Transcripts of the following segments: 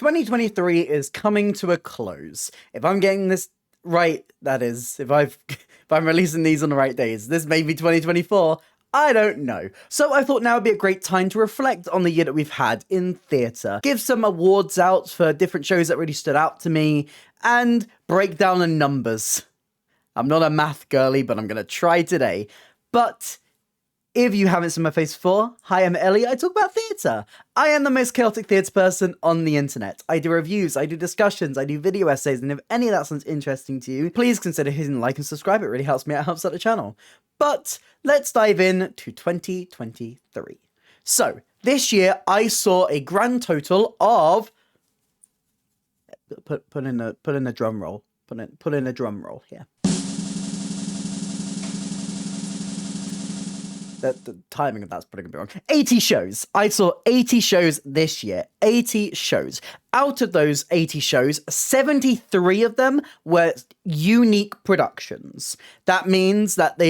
2023 is coming to a close. If I'm getting this right, that is, if I'm releasing these on the right days, this may be 2024. I don't know. So I thought now would be a great time to reflect on the year that we've had in theatre, give some awards out for different shows that really stood out to me, and break down the numbers. I'm not a math girly, but I'm going to try today. But if you haven't seen my face before, hi, I'm Ellie. I talk about theatre. I am the most chaotic theatre person on the internet. I do reviews, I do discussions, I do video essays, and if any of that sounds interesting to you, please consider hitting like and subscribe. It really helps me out, it helps out the channel. But let's dive in to 2023. So, this year I saw a grand total of... Put in a drum roll. Put in a drum roll here. The timing of that's probably going to be wrong. 80 shows. I saw 80 shows this year. 80 shows. Out of those 80 shows, 73 of them were unique productions. That means that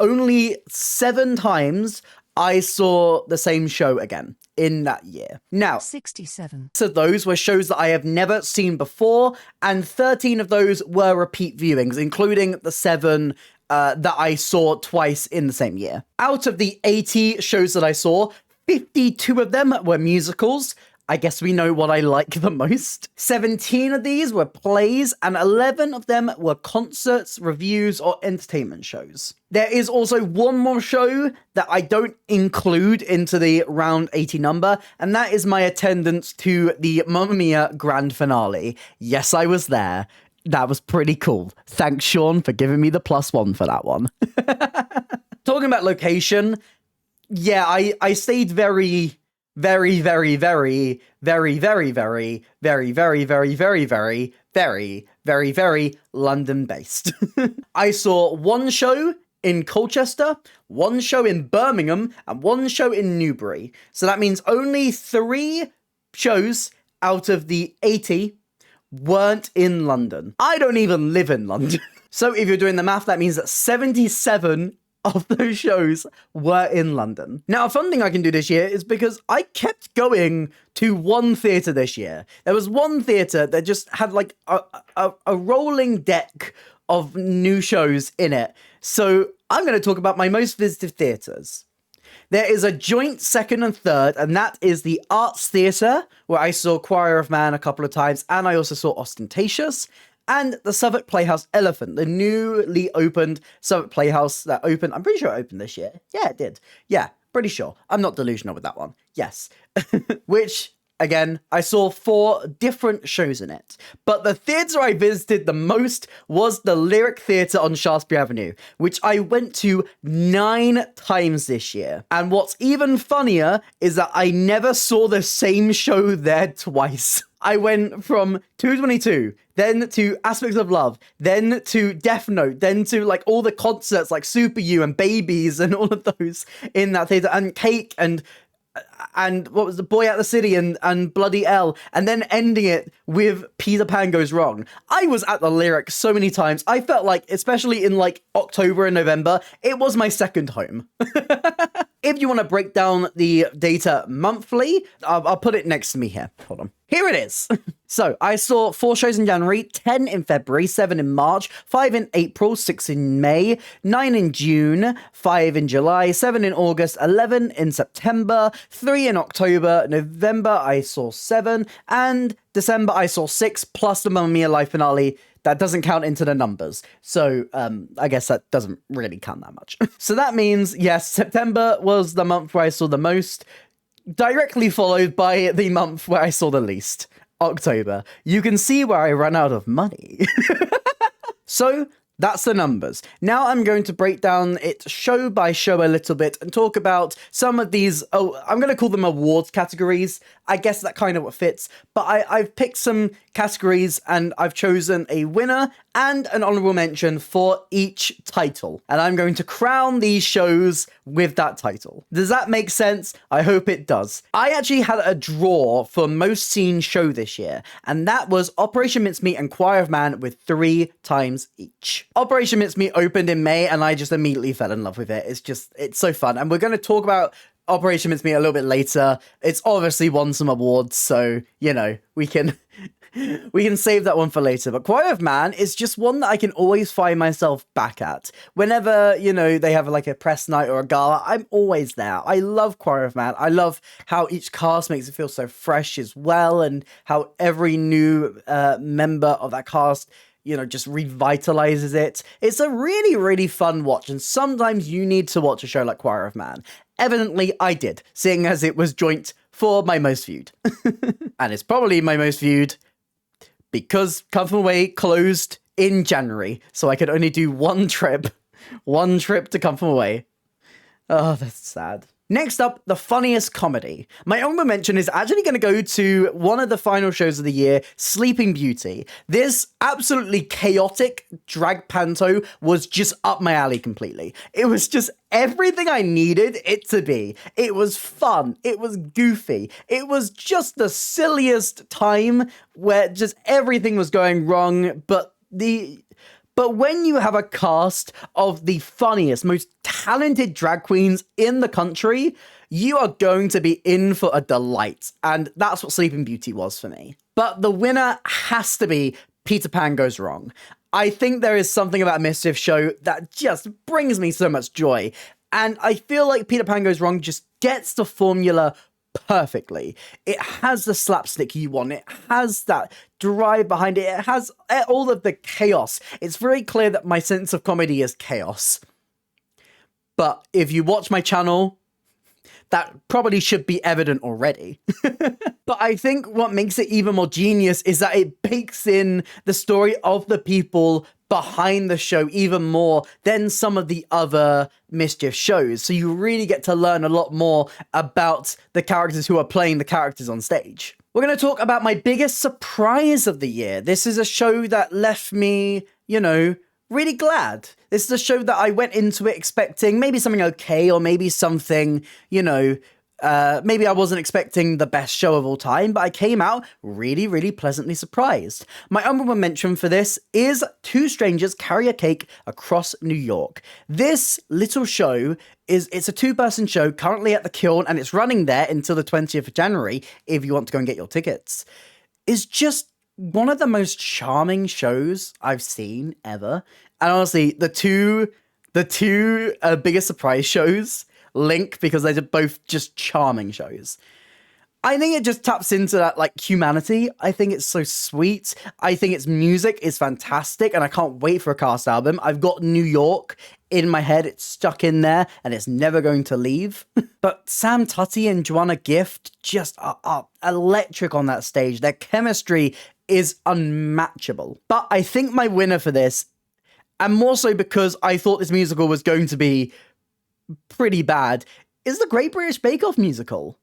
only 7 times I saw the same show again in that year. Now, 67. So those were shows that I have never seen before, and 13 of those were repeat viewings, including the 7 that I saw twice in the same year. Out of the 80 shows that I saw, 52 of them were musicals. I guess we know what I like the most. 17 of these were plays, and 11 of them were concerts, reviews, or entertainment shows. There is also one more show that I don't include into the round 80 number, and that is my attendance to the Mamma Mia grand finale. Yes, I was there. That was pretty cool. Thanks, Sean, for giving me the +1 for that one. Talking about location, yeah, I stayed very London-based. I saw one show in Colchester, one show in Birmingham, and one show in Newbury. So that means only 3 shows out of the 80 weren't in London. I don't even live in London. So if you're doing the math, that means that 77 of those shows were in London. Now, a fun thing I can do this year is because I kept going to one theatre this year. There was one theatre that just had like a rolling deck of new shows in it. So I'm going to talk about my most visited theatres. There is a joint second and third, and that is the Arts Theatre, where I saw Choir of Man a couple of times, and I also saw Ostentatious, and the Southwark Playhouse Elephant, the newly opened Southwark Playhouse that opened, I'm pretty sure it opened this year. Yeah, it did. Yeah, pretty sure. I'm not delusional with that one. Yes. Which... Again, I saw 4 different shows in it, but the theatre I visited the most was the Lyric Theatre on Shaftesbury Avenue, which I went to 9 times this year. And what's even funnier is that I never saw the same show there twice. I went from 222, then to Aspects of Love, then to Death Note, then to like all the concerts like Super You and Babies and all of those in that theatre, and Cake and what was the Boy Out the City and Bloody L, and then ending it with Peter Pan Goes Wrong. I was at the Lyric so many times. I felt like, especially in like October and November, it was my second home. If you want to break down the data monthly, I'll put it next to me here. Hold on. Here it is. So I saw 4 shows in January, 10 in February, 7 in March, 5 in April, 6 in May, 9 in June, 5 in July, 7 in August, 11 in September, 3 in October, November I saw 7, and December I saw 6, plus the Mamma Mia live finale. That doesn't count into the numbers. So I guess that doesn't really count that much. So that means, yes, September was the month where I saw the most, directly followed by the month where I saw the least, October. You can see where I ran out of money. So that's the numbers. Now I'm going to break down it show by show a little bit and talk about some of these, I'm going to call them awards categories. I guess that kind of what fits, but I've picked some categories and I've chosen a winner and an honorable mention for each title. And I'm going to crown these shows with that title. Does that make sense? I hope it does. I actually had a draw for most seen show this year, and that was Operation Mincemeat and Choir of Man with 3 times each. Operation Mincemeat opened in May and I just immediately fell in love with it. It's so fun. And we're going to talk about Operation Mincemeat a little bit later. It's obviously won some awards, so, you know, we can save that one for later. But Choir of Man is just one that I can always find myself back at. Whenever, you know, they have like a press night or a gala, I'm always there. I love Choir of Man. I love how each cast makes it feel so fresh as well, and how every new member of that cast, you know, just revitalizes it. It's a really, really fun watch, and sometimes you need to watch a show like Choir of Man. Evidently, I did, seeing as it was joint for my most viewed. And it's probably my most viewed because Come From Away closed in January, so I could only do one trip to Come From Away. Oh, that's sad. Next up, the funniest comedy. My honorable mention is actually going to go to one of the final shows of the year, Sleeping Beauty. This absolutely chaotic drag panto was just up my alley completely. It was just everything I needed it to be. It was fun. It was goofy. It was just the silliest time where just everything was going wrong, but when you have a cast of the funniest, most talented drag queens in the country, you are going to be in for a delight. And that's what Sleeping Beauty was for me. But the winner has to be Peter Pan Goes Wrong. I think there is something about a Mischief show that just brings me so much joy. And I feel like Peter Pan Goes Wrong just gets the formula perfectly. It has the slapstick you want. It has that drive behind it. It has all of the chaos. It's very clear that my sense of comedy is chaos. But if you watch my channel, that probably should be evident already. But I think what makes it even more genius is that it bakes in the story of the people behind the show even more than some of the other Mischief shows. So you really get to learn a lot more about the characters who are playing the characters on stage. We're going to talk about my biggest surprise of the year. This is a show that left me, you know, really glad. This is a show that I went into it expecting maybe something okay, or maybe something, you know, maybe I wasn't expecting the best show of all time, but I came out really, really pleasantly surprised. My honorable mention for this is Two Strangers Carry a Cake Across New York. This little show it's a two-person show currently at the Kiln, and it's running there until the 20th of January if you want to go and get your tickets. It's just one of the most charming shows I've seen ever. And honestly, the two biggest surprise shows link because they're both just charming shows. I think it just taps into that, like, humanity. I think it's so sweet. I think its music is fantastic, and I can't wait for a cast album. I've got New York in my head. It's stuck in there, and it's never going to leave. But Sam Tutty and Joanna Gift just are electric on that stage. Their chemistry is unmatchable. But I think my winner for this, and more so because I thought this musical was going to be pretty bad, is the Great British Bake Off musical.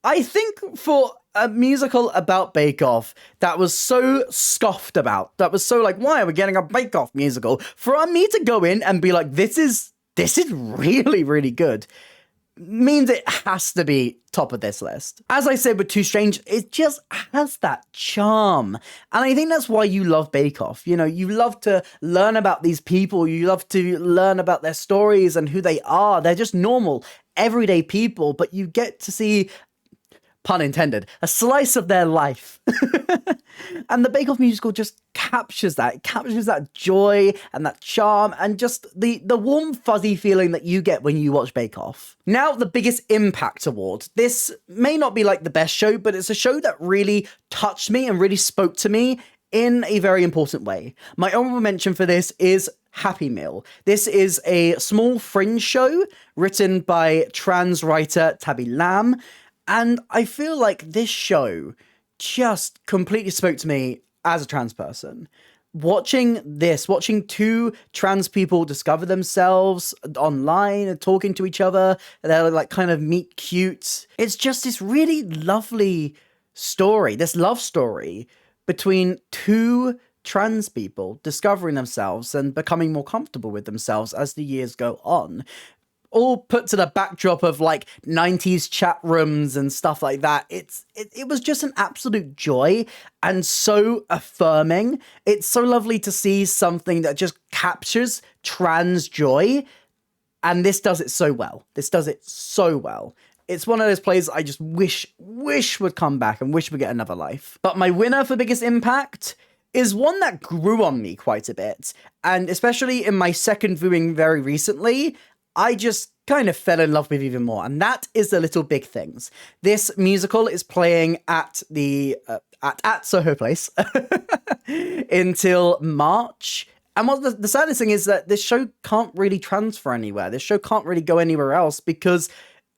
I think for a musical about Bake Off that was so scoffed about, that was so like, why are we getting a Bake Off musical? For me to go in and be like, this is really, really good, means it has to be top of this list. As I said with Two Strangers, it just has that charm. And I think that's why you love Bake Off. You know, you love to learn about these people. You love to learn about their stories and who they are. They're just normal, everyday people, but you get to see, pun intended, a slice of their life. And the Bake Off musical just captures that. It captures that joy and that charm and just the warm, fuzzy feeling that you get when you watch Bake Off. Now, the biggest impact award. This may not be like the best show, but it's a show that really touched me and really spoke to me in a very important way. My honorable mention for this is Happy Meal. This is a small fringe show written by trans writer Tabby Lamb. And I feel like this show just completely spoke to me as a trans person. Watching two trans people discover themselves online and talking to each other, they're like kind of meet cute. It's just this really lovely story, this love story between two trans people discovering themselves and becoming more comfortable with themselves as the years go on. All put to the backdrop of like 90s chat rooms and stuff like that. It was just an absolute joy and so affirming. It's so lovely to see something that just captures trans joy. And this does it so well. This does it so well. It's one of those plays I just wish would come back and wish would get another life. But my winner for biggest impact is one that grew on me quite a bit. And especially in my second viewing very recently, I just kind of fell in love with even more. And that is The Little Big Things. This musical is playing at the at Soho Place until March. And what the saddest thing is that this show can't really transfer anywhere. This show can't really go anywhere else because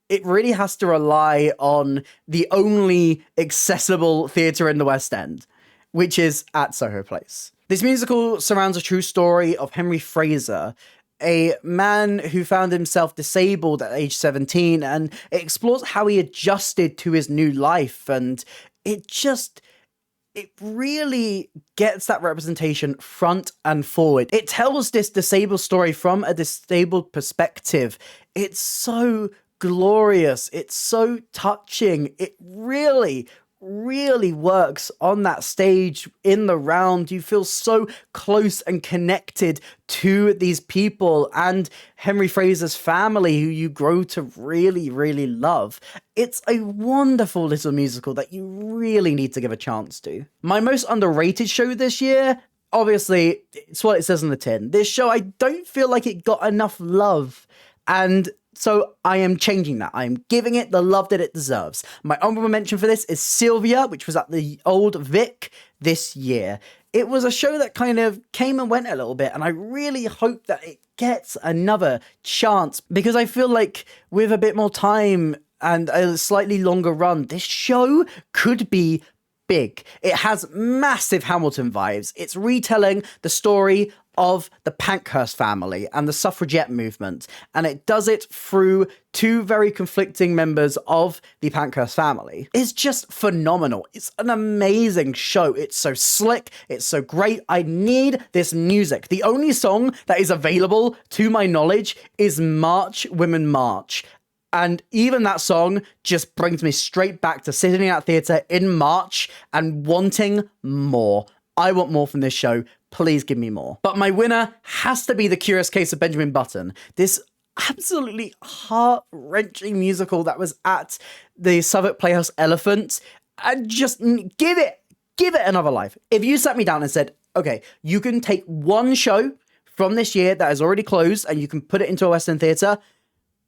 it really has to rely on the only accessible theatre in the West End, which is at Soho Place. This musical surrounds a true story of Henry Fraser, a man who found himself disabled at age 17, and it explores how he adjusted to his new life, and it really gets that representation front and forward. It tells this disabled story from a disabled perspective. It's so glorious. It's so touching. It really works on that stage in the round. You feel so close and connected to these people and Henry Fraser's family, who you grow to really love. It's a wonderful little musical that you really need to give a chance to. My most underrated show this year, obviously, it's what it says on the tin. This show, I don't feel like it got enough love, and so I am changing that. I am giving it the love that it deserves. My honorable mention for this is Sylvia, which was at the Old Vic this year. It was a show that kind of came and went a little bit, and I really hope that it gets another chance, because I feel like with a bit more time and a slightly longer run, this show could be big. It has massive Hamilton vibes. It's retelling the story of the Pankhurst family and the suffragette movement, and it does it through two very conflicting members of the Pankhurst family. It's just phenomenal. It's an amazing show. It's so slick. It's so great. I need this music. The only song that is available, to my knowledge, is March, Women March. And even that song just brings me straight back to sitting in that theatre in March and wanting more. I want more from this show. Please give me more. But my winner has to be The Curious Case of Benjamin Button. This absolutely heart-wrenching musical that was at the Southwark Playhouse Elephant. And just give it another life. If you sat me down and said, okay, you can take one show from this year that is already closed and you can put it into a West End theatre,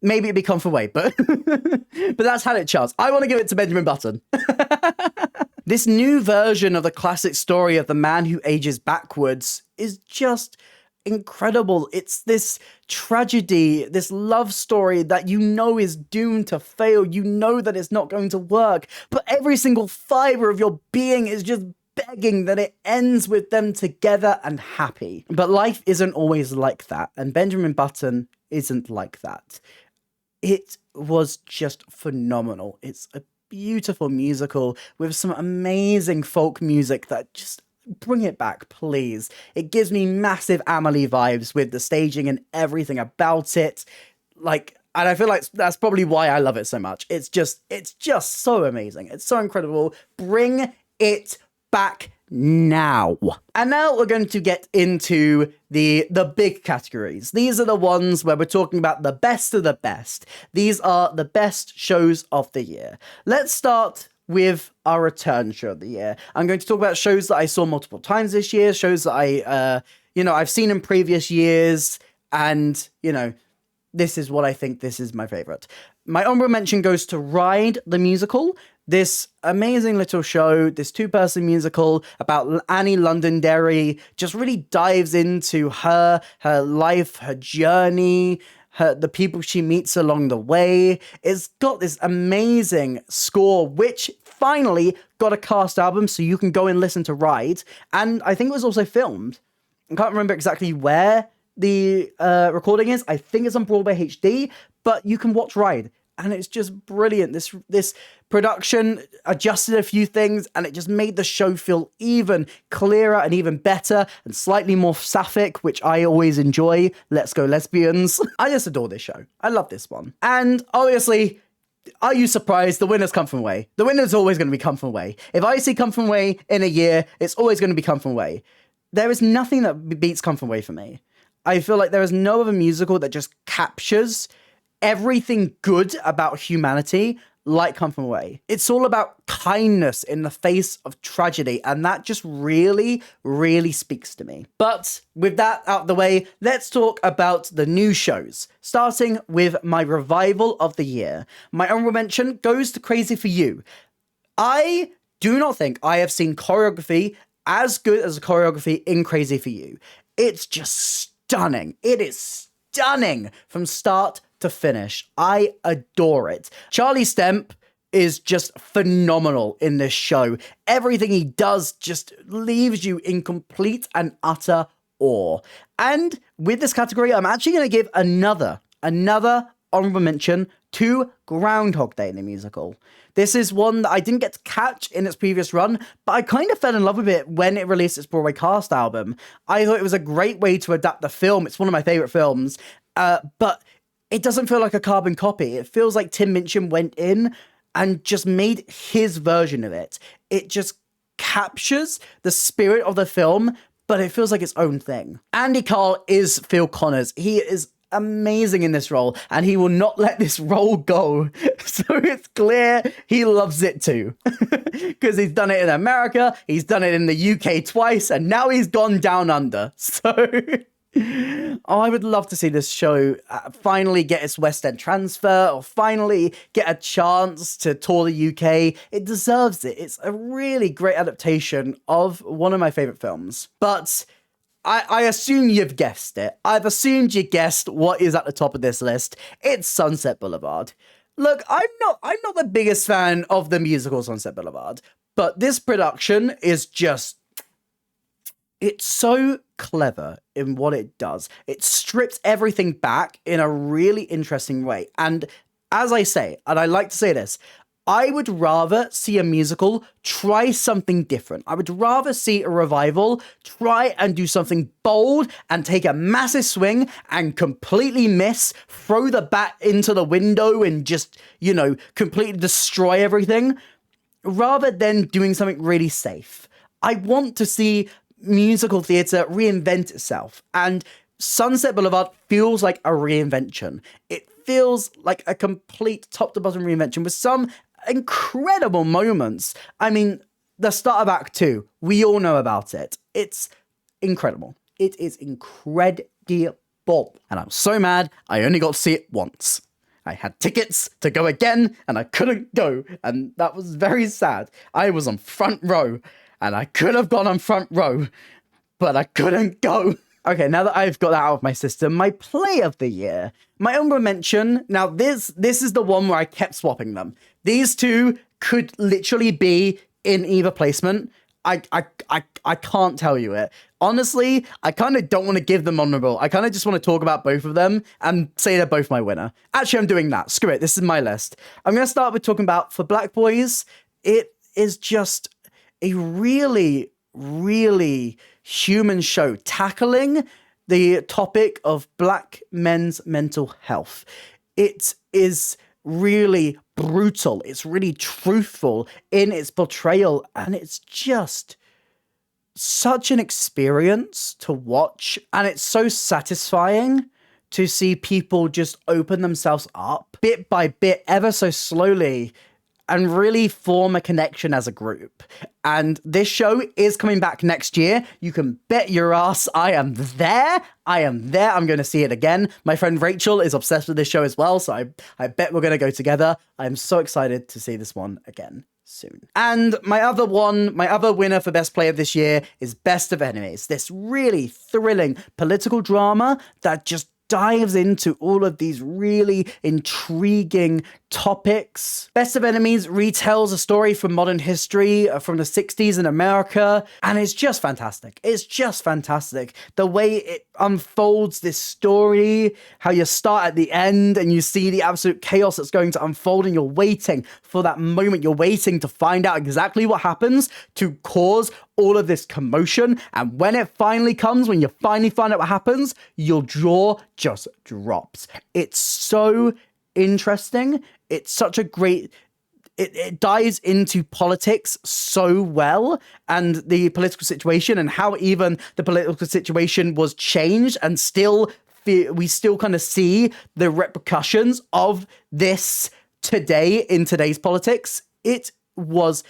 maybe it'd be Come For Way, but that's had its chance. I want to give it to Benjamin Button. This new version of the classic story of the man who ages backwards is just incredible. It's this tragedy, this love story that you know is doomed to fail. You know that it's not going to work, but every single fiber of your being is just begging that it ends with them together and happy. But life isn't always like that, and Benjamin Button isn't like that. It was just phenomenal. It's a beautiful musical with some amazing folk music that just bring it back, please. It gives me massive Amelie vibes with the staging and everything about it. And I feel like that's probably why I love it so much. It's just so amazing. It's so incredible. Bring it back now. And now we're going to get into the big categories. These are the ones where we're talking about the best of the best. These are the best shows of the year. Let's start with our return show of the year. I'm going to talk about shows that I saw multiple times this year, shows that I've seen in previous years, and, this is what I think this is my favorite. My honorable mention goes to Ride the Musical. This amazing little show, this two-person musical about Annie Londonderry, just really dives into her life, her journey, the people she meets along the way. It's got this amazing score, which finally got a cast album, so you can go and listen to Ride. And I think it was also filmed. I can't remember exactly where the recording is. I think it's on Broadway HD, but you can watch Ride. And it's just brilliant. This production adjusted a few things, and it just made the show feel even clearer and even better and slightly more sapphic, which I always enjoy. Let's go lesbians. I just adore this show. I love this one. And obviously, are you surprised? The winner's Come From Away. The winner's always going to be Come From Away. If I see Come From Away in a year, it's always going to be Come From Away. There is nothing that beats Come From Away for me. I feel like there is no other musical that just captures everything good about humanity, light come from away. It's all about kindness in the face of tragedy, and that just really, really speaks to me. But with that out of the way, let's talk about the new shows, starting with my revival of the year. My honorable mention goes to Crazy For You. I do not think I have seen choreography as good as the choreography in Crazy For You. It's just stunning. It is stunning from start to finish. I adore it. Charlie Stemp is just phenomenal in this show. Everything he does just leaves you in complete and utter awe. And with this category, I'm actually going to give another honorable mention to Groundhog Day, the musical. This is one that I didn't get to catch in its previous run, but I kind of fell in love with it when it released its Broadway cast album. I thought it was a great way to adapt the film. It's one of my favorite films, but it doesn't feel like a carbon copy. It feels like Tim Minchin went in and just made his version of it. It just captures the spirit of the film, but it feels like its own thing. Andy Carl is Phil Connors. He is amazing in this role, and he will not let this role go. So it's clear he loves it too. Because he's done it in America, he's done it in the UK twice, and now he's gone down under. So I would love to see this show finally get its West End transfer, or finally get a chance to tour the UK. It deserves it. It's a really great adaptation of one of my favourite films. But I assume you've guessed it. I've assumed you guessed what is at the top of this list. It's Sunset Boulevard. Look, I'm not the biggest fan of the musical Sunset Boulevard, but this production is just, it's so clever in what it does. It strips everything back in a really interesting way. And as I say, and I like to say this, I would rather see a musical try something different. I would rather see a revival try and do something bold and take a massive swing and completely miss, throw the bat into the window and just, completely destroy everything, rather than doing something really safe. I want to see musical theatre reinvent itself, and Sunset Boulevard feels like a reinvention. It feels like a complete top to bottom reinvention with some incredible moments. I mean, the start of Act 2, we all know about it. It's incredible. It is incredible. And I'm so mad I only got to see it once. I had tickets to go again and I couldn't go, and that was very sad. I was on front row and I could have gone on front row, but I couldn't go. Okay, now that I've got that out of my system, my play of the year. My honorable mention, now this is the one where I kept swapping them. These two could literally be in either placement. I can't tell you it. Honestly, I kind of don't want to give them honorable. I kind of just want to talk about both of them and say they're both my winner. Actually, I'm doing that. Screw it. This is my list. I'm going to start with talking about For Black Boys. It is just a really, really human show tackling the topic of black men's mental health. It is really brutal. It's really truthful in its portrayal, and it's just such an experience to watch, and it's so satisfying to see people just open themselves up bit by bit, ever so slowly, and really form a connection as a group. And this show is coming back next year. You can bet your ass I am there. I'm going to see it again. My friend Rachel is obsessed with this show as well, so I bet we're going to go together. I'm so excited to see this one again soon. And my other winner for Best Play of this year is Best of Enemies. This really thrilling political drama that just dives into all of these really intriguing topics. Best of Enemies retells a story from modern history from the 60s in America, and it's just fantastic. It's just fantastic. The way it unfolds this story, how you start at the end and you see the absolute chaos that's going to unfold, and you're waiting for that moment. You're waiting to find out exactly what happens to cause all of this commotion, and when it finally comes, when you finally find out what happens, your jaw just drops. It's so interesting. It's such a great... It dives into politics so well, and the political situation, and how even the political situation was changed and still we still kind of see the repercussions of this today in today's politics. It was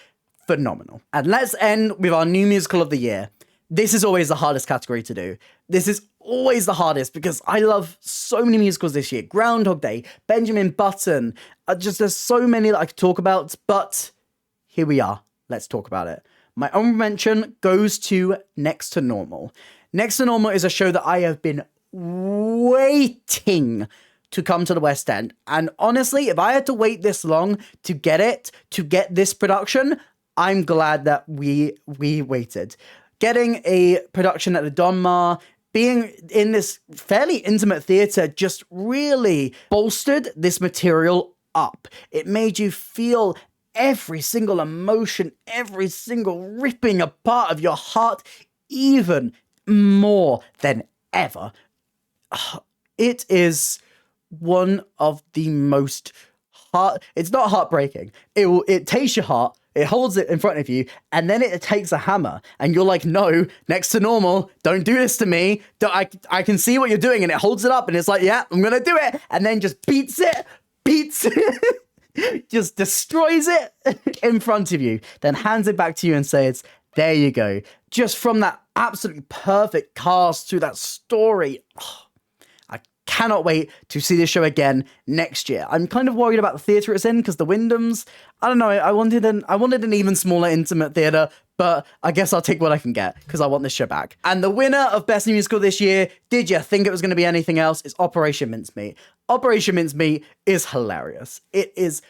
phenomenal. And let's end with our new musical of the year. This is always the hardest category to do. This is always the hardest because I love so many musicals this year. Groundhog Day, Benjamin Button, there's so many that I could talk about, but here we are. Let's talk about it. My honorable mention goes to Next to Normal. Next to Normal is a show that I have been waiting to come to the West End. And honestly, if I had to wait this long to get this production, I'm glad that we waited. Getting a production at the Donmar, being in this fairly intimate theatre just really bolstered this material up. It made you feel every single emotion, every single ripping apart of your heart, even more than ever. It is one of the most it's not heartbreaking. It takes your heart, it holds it in front of you, and then it takes a hammer, and you're like, no, Next to Normal, don't do this to me. I can see what you're doing, and it holds it up, and it's like, yeah, I'm gonna do it, and then just beats it, just destroys it in front of you, then hands it back to you and says, there you go. Just from that absolutely perfect cast to that story. I cannot wait to see this show again next year. I'm kind of worried about the theatre it's in because the Wyndhams, I don't know, I wanted an even smaller intimate theatre, but I guess I'll take what I can get because I want this show back. And the winner of Best New Musical this year, did you think it was going to be anything else? It's Operation Mincemeat. Operation Mincemeat is hilarious. It is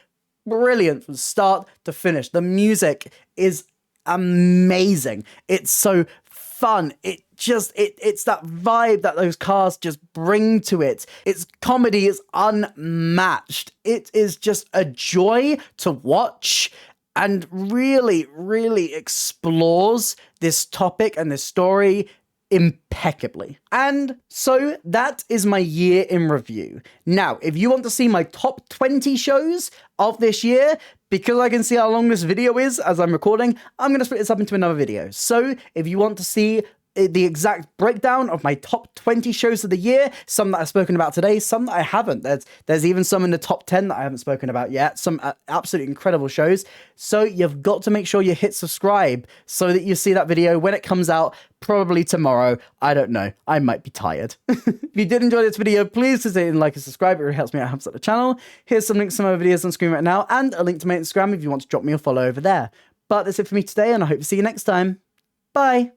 brilliant from start to finish. The music is amazing. It's so fun. It's that vibe that those casts just bring to it. Its comedy is unmatched. It is just a joy to watch and really, really explores this topic and this story impeccably. And so that is my year in review. Now, if you want to see my top 20 shows of this year, because I can see how long this video is as I'm recording, I'm going to split this up into another video. So if you want to see the exact breakdown of my top 20 shows of the year, some that I've spoken about today, some that I haven't. There's even some in the top 10 that I haven't spoken about yet, some absolutely incredible shows. So you've got to make sure you hit subscribe so that you see that video when it comes out, probably tomorrow. I don't know. I might be tired. If you did enjoy this video, please consider like and subscribe. It really helps me out, helps out the channel. Here's some links to my videos on screen right now and a link to my Instagram if you want to drop me a follow over there. But that's it for me today, and I hope to see you next time. Bye.